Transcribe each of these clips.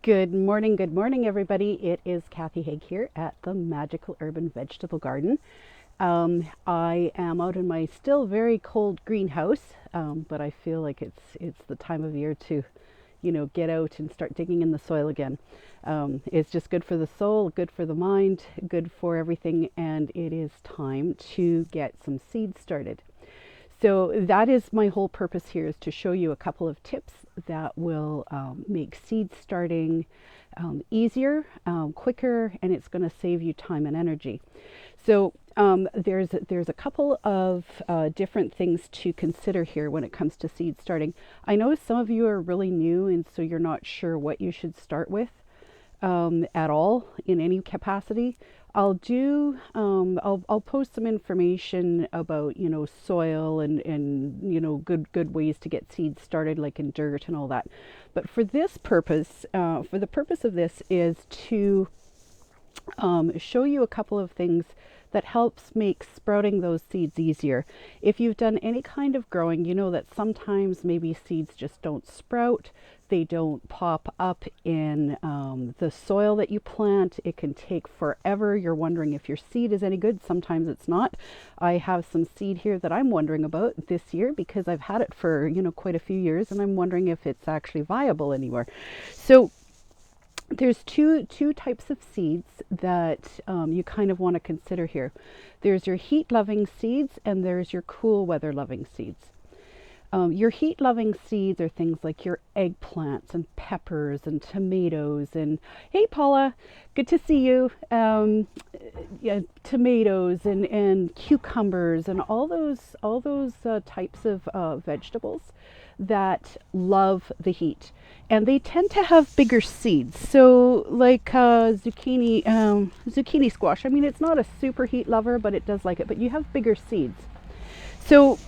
Good morning, everybody. It is Cathy Haig here at the Magical Urban Vegetable Garden. I am out in my still very cold greenhouse, but I feel like it's the time of year to, get out and start digging in the soil again. It's just good for the soul, good for the mind, good for everything, and it is time to get some seeds started. So that is my whole purpose here, is to show you a couple of tips that will make seed starting easier, quicker, and it's going to save you time and energy. So there's a couple of different things to consider here when it comes to seed starting. I know some of you are really new, and so you're not sure what you should start with at all in any capacity. I'll post some information about, soil and good ways to get seeds started, like in dirt and all that. But for this purpose, for the purpose of this is to show you a couple of things that helps make sprouting those seeds easier. If you've done any kind of growing, you know that sometimes maybe seeds just don't sprout. They don't pop up in the soil that you plant. It can take forever. You're wondering if your seed is any good. Sometimes it's not. I have some seed here that I'm wondering about this year because I've had it for, quite a few years, and I'm wondering if it's actually viable anywhere. So there's two types of seeds that you kind of want to consider here. There's your heat-loving seeds and there's your cool weather-loving seeds. Your heat-loving seeds are things like your eggplants and peppers and tomatoes and, hey Paula, good to see you. Tomatoes and cucumbers and all those types of vegetables that love the heat, and they tend to have bigger seeds. So like zucchini squash. I mean, it's not a super heat lover, but it does like it. But you have bigger seeds. So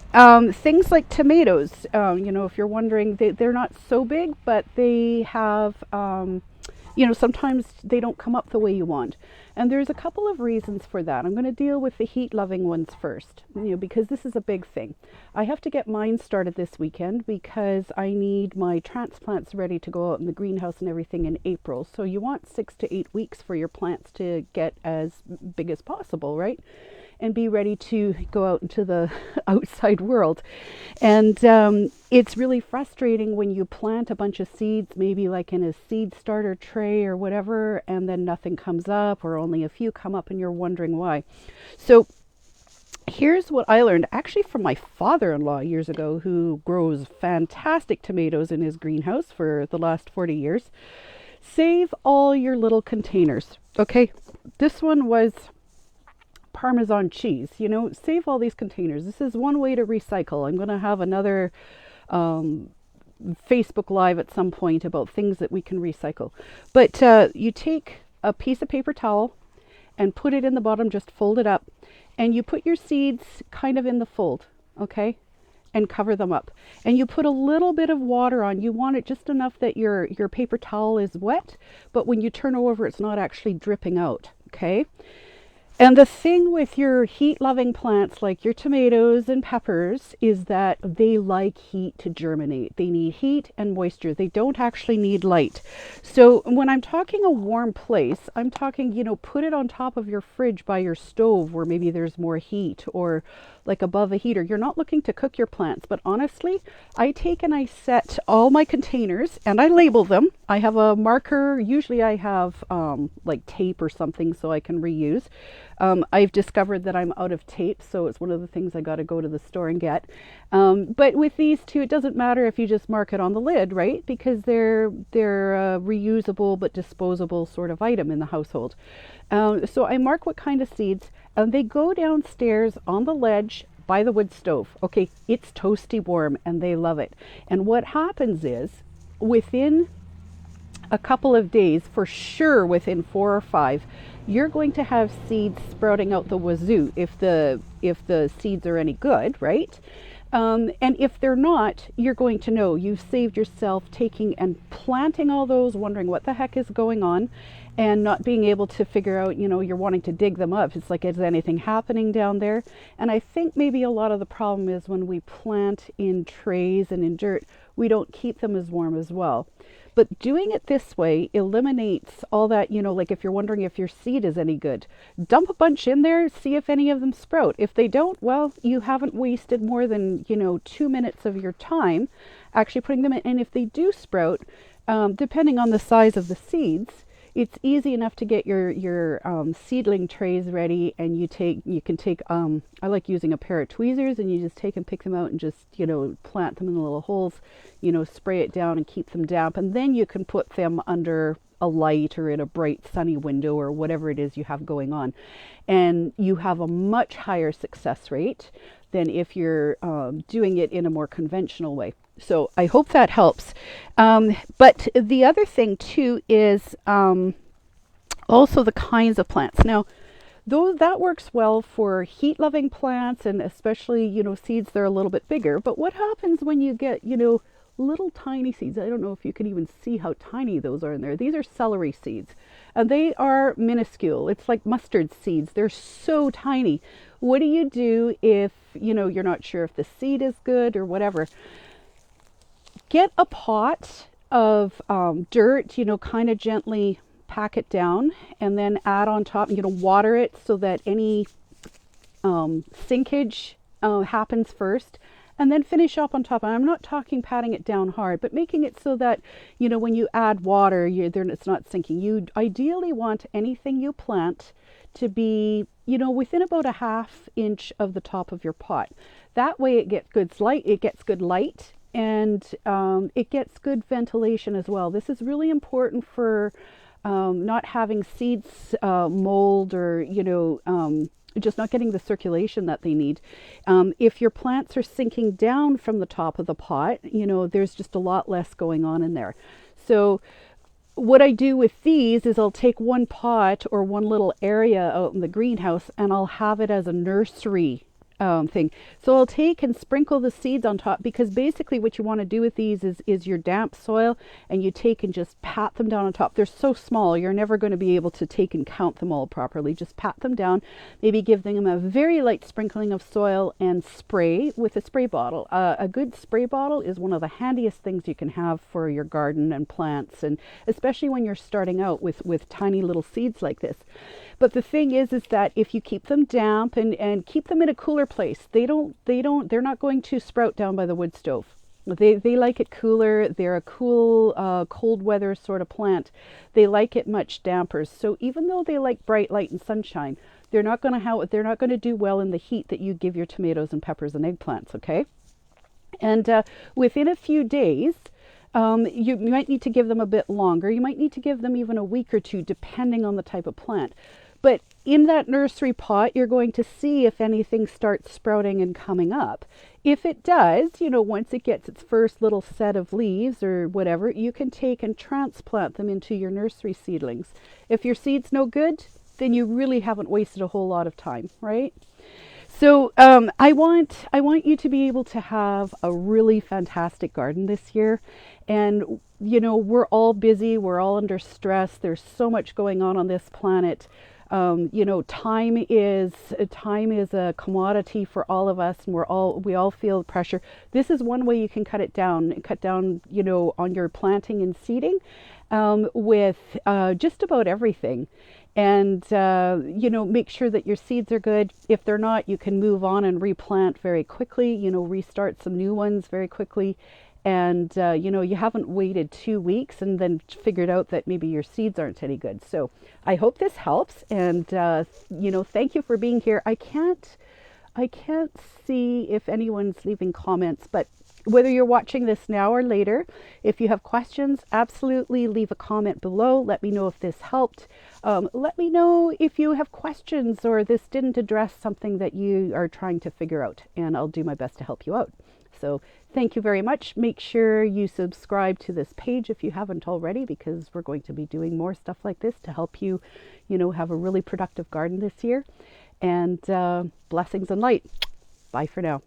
things like tomatoes, if you're wondering, they're not so big, but they have, sometimes they don't come up the way you want. And there's a couple of reasons for that. I'm going to deal with the heat-loving ones first, because this is a big thing. I have to get mine started this weekend because I need my transplants ready to go out in the greenhouse and everything in April. So you want 6 to 8 weeks for your plants to get as big as possible, right? And be ready to go out into the outside world. And it's really frustrating when you plant a bunch of seeds, maybe like in a seed starter tray or whatever, and then nothing comes up, or only a few come up, and you're wondering why. So here's what I learned actually from my father-in-law years ago, who grows fantastic tomatoes in his greenhouse for the last 40 years. Save all your little containers. Okay, this one was Parmesan cheese. Save all these containers. This is one way to recycle. I'm going to have another Facebook Live at some point about things that we can recycle. But you take a piece of paper towel and put it in the bottom, just fold it up, and you put your seeds kind of in the fold, okay? And cover them up. And you put a little bit of water on. You want it just enough that your paper towel is wet, but when you turn over, it's not actually dripping out, okay? And the thing with your heat-loving plants like your tomatoes and peppers is that they like heat to germinate. They need heat and moisture. They don't actually need light. So when I'm talking a warm place, I'm talking, put it on top of your fridge by your stove where maybe there's more heat, or like above a heater. You're not looking to cook your plants, but honestly, I take and I set all my containers and I label them. I have a marker. Usually I have like tape or something so I can reuse. I've discovered that I'm out of tape, so it's one of the things I got to go to the store and get. But with these two, it doesn't matter if you just mark it on the lid, right? Because they're a reusable but disposable sort of item in the household. So I mark what kind of seeds, and they go downstairs on the ledge by the wood stove. Okay, it's toasty warm, and they love it. And what happens is, within a couple of days, for sure within 4 or 5, you're going to have seeds sprouting out the wazoo if the seeds are any good, right? And if they're not, you're going to know you've saved yourself taking and planting all those, wondering what the heck is going on, and not being able to figure out, you're wanting to dig them up. It's like, is anything happening down there? And I think maybe a lot of the problem is when we plant in trays and in dirt, we don't keep them as warm as well. But doing it this way eliminates all that, like if you're wondering if your seed is any good, dump a bunch in there, see if any of them sprout. If they don't, well, you haven't wasted more than, 2 minutes of your time actually putting them in. And if they do sprout, depending on the size of the seeds, it's easy enough to get your seedling trays ready, and you can take I like using a pair of tweezers, and you just take and pick them out and just plant them in the little holes, spray it down and keep them damp, and then you can put them under a light or in a bright sunny window or whatever it is you have going on, and you have a much higher success rate than if you're doing it in a more conventional way. So I hope that helps. But the other thing too is also the kinds of plants. Now, that works well for heat-loving plants, and especially seeds that are a little bit bigger. But what happens when you get little tiny seeds? I don't know if you can even see how tiny those are in there. These are celery seeds, and they are minuscule. It's like mustard seeds. They're so tiny. What do you do if you're not sure if the seed is good or whatever? Get a pot of dirt, kind of gently pack it down, and then add on top, water it so that any sinkage happens first, and then finish up on top. And I'm not talking patting it down hard, but making it so that, when you add water, it's not sinking. You ideally want anything you plant to be, within about a ½ inch of the top of your pot. That way it gets good light, and it gets good ventilation as well. This is really important for not having seeds mold, or just not getting the circulation that they need. If your plants are sinking down from the top of the pot, there's just a lot less going on in there. So what I do with these is I'll take one pot or one little area out in the greenhouse, and I'll have it as a nursery thing. So I'll take and sprinkle the seeds on top, because basically what you want to do with these is your damp soil, and you take and just pat them down on top. They're so small, you're never going to be able to take and count them all properly. Just pat them down, maybe give them a very light sprinkling of soil, and spray with a spray bottle. A good spray bottle is one of the handiest things you can have for your garden and plants, and especially when you're starting out with tiny little seeds like this. But the thing is that if you keep them damp and keep them in a cooler place, they're not going to sprout down by the wood stove. They like it cooler. They're a cool, cold weather sort of plant. They like it much damper. So even though they like bright light and sunshine, they're not going to do well in the heat that you give your tomatoes and peppers and eggplants. Okay, and within a few days, you might need to give them a bit longer. You might need to give them even a week or two, depending on the type of plant. But in that nursery pot, you're going to see if anything starts sprouting and coming up. If it does, once it gets its first little set of leaves or whatever, you can take and transplant them into your nursery seedlings. If your seed's no good, then you really haven't wasted a whole lot of time, right? So I want you to be able to have a really fantastic garden this year. And, we're all busy. We're all under stress. There's so much going on this planet. Time is a commodity for all of us, and we all feel pressure. This is one way you can cut down, on your planting and seeding, with just about everything. And, make sure that your seeds are good. If they're not, you can move on and replant very quickly, restart some new ones very quickly. And, you haven't waited 2 weeks and then figured out that maybe your seeds aren't any good. So I hope this helps. And, thank you for being here. I can't see if anyone's leaving comments, but whether you're watching this now or later, if you have questions, absolutely leave a comment below. Let me know if this helped. Let me know if you have questions or this didn't address something that you are trying to figure out, and I'll do my best to help you out. So thank you very much. Make sure you subscribe to this page if you haven't already, because we're going to be doing more stuff like this to help you, have a really productive garden this year. And blessings and light. Bye for now.